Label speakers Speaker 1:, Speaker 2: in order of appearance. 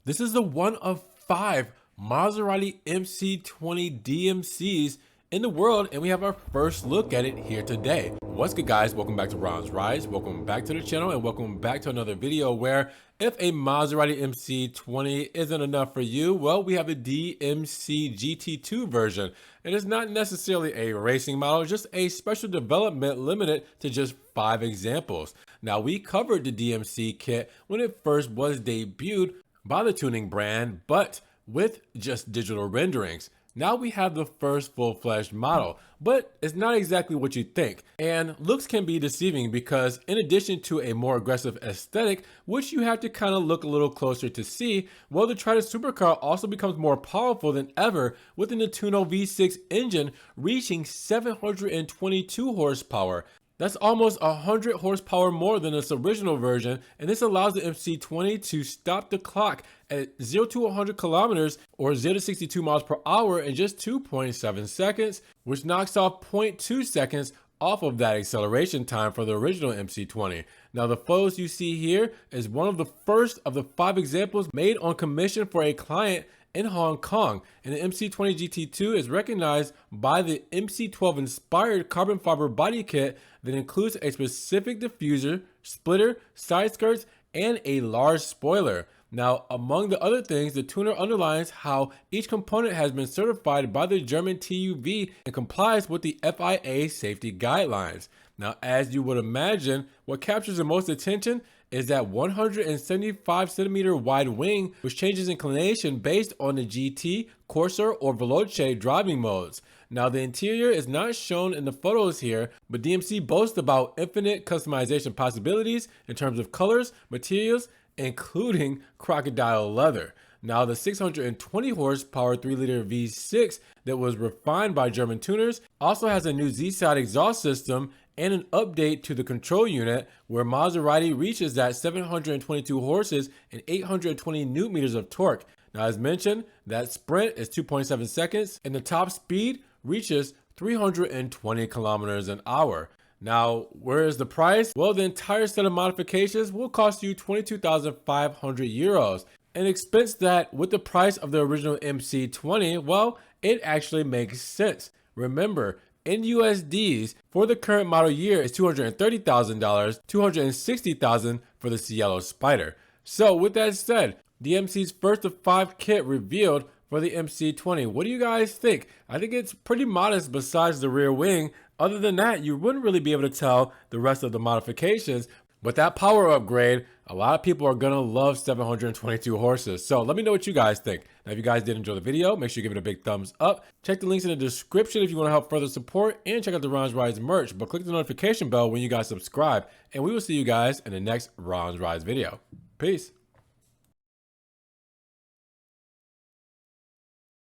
Speaker 1: This is the one of 5 Maserati MC20 DMCs in the world, and we have our first look at it here today. What's good, guys? Welcome back to Ron's Rise. Welcome back to the channel, and welcome back to another video where if a Maserati MC20 isn't enough for you, well, we have a DMC GT2 version. And it's not necessarily a racing model, just a special development limited to just 5 examples. Now, we covered the DMC kit when it first was debuted by the tuning brand, but with just digital renderings. Now we have the first full-fledged model, but it's not exactly what you think. And looks can be deceiving because in addition to a more aggressive aesthetic, which you have to kind of look a little closer to see, well, the Triton supercar also becomes more powerful than ever with an Ituno V6 engine reaching 722 horsepower. That's almost 100 horsepower more than its original version, and this allows the MC20 to stop the clock at 0 to 100 kilometers or 0 to 62 miles per hour in just 2.7 seconds, which knocks off 0.2 seconds off of that acceleration time for the original MC20. Now, the photos you see here is one of the first of the 5 examples made on commission for a client in Hong Kong, and the MC20 GT2 is recognized by the MC12 inspired carbon fiber body kit that includes a specific diffuser, splitter, side skirts, and a large spoiler. Now, among the other things, the tuner underlines how each component has been certified by the German TÜV and complies with the FIA safety guidelines. Now, as you would imagine, what captures the most attention is that 175 centimeter wide wing, which changes inclination based on the GT, Corsa, or Veloce driving modes. Now, the interior is not shown in the photos here, but DMC boasts about infinite customization possibilities in terms of colors, materials, including crocodile leather. Now, the 620 horsepower 3-liter V6 that was refined by German tuners also has a new Z-side exhaust system and an update to the control unit where Maserati reaches that 722 horses and 820 newton meters of torque. Now, as mentioned, that sprint is 2.7 seconds and the top speed reaches 320 kilometers an hour. Now, where is the price? Well, the entire set of modifications will cost you 22,500 euros. An expense that, with the price of the original MC20, well, it actually makes sense. Remember, in USDs, for the current model year is $230,000, $260,000 for the Cielo Spider. So with that said, DMC's first of 5 kit revealed for the MC20. What do you guys think? I think it's pretty modest besides the rear wing. Other than that, you wouldn't really be able to tell the rest of the modifications. But that power upgrade, a lot of people are gonna love 722 horses. So let me know what you guys think. Now, if you guys did enjoy the video, make sure you give it a big thumbs up. Check the links in the description if you want to help further support, and check out the Ron's Rise merch. But click the notification bell when you guys subscribe, and we will see you guys in the next Ron's Rise video. Peace.